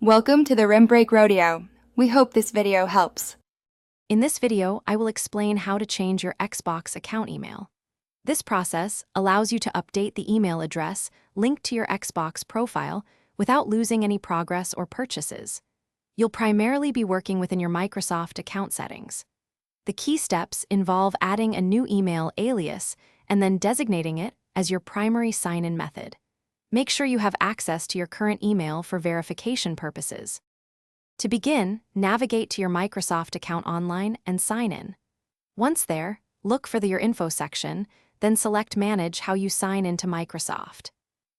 Welcome to the Rim Break Rodeo. We hope this video helps. In this video, I will explain how to change your Xbox account email. This process allows you to update the email address linked to your Xbox profile without losing any progress or purchases. You'll primarily be working within your Microsoft account settings. The key steps involve adding a new email alias and then designating it as your primary sign-in method. Make sure you have access to your current email for verification purposes. To begin, navigate to your Microsoft account online and sign in. Once there, look for your info section, then select Manage how you sign into Microsoft.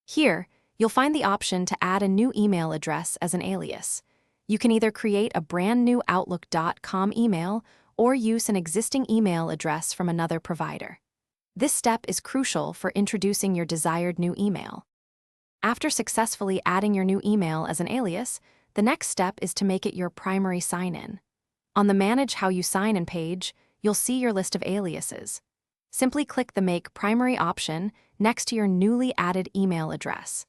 Here, you'll find the option to add a new email address as an alias. You can either create a brand new Outlook.com email or use an existing email address from another provider. This step is crucial for introducing your desired new email. After successfully adding your new email as an alias, the next step is to make it your primary sign-in. On the Manage How You Sign In page, you'll see your list of aliases. Simply click the Make Primary option next to your newly added email address.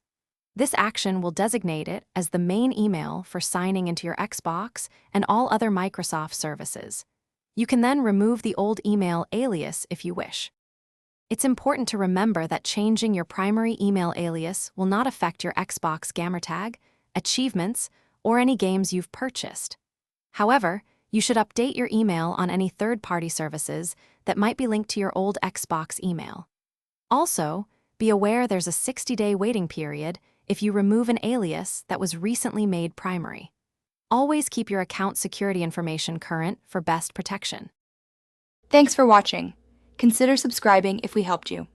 This action will designate it as the main email for signing into your Xbox and all other Microsoft services. You can then remove the old email alias if you wish. It's important to remember that changing your primary email alias will not affect your Xbox gamertag, achievements, or any games you've purchased. However, you should update your email on any third-party services that might be linked to your old Xbox email. Also, be aware there's a 60-day waiting period if you remove an alias that was recently made primary. Always keep your account security information current for best protection. Thanks for watching. Consider subscribing if we helped you.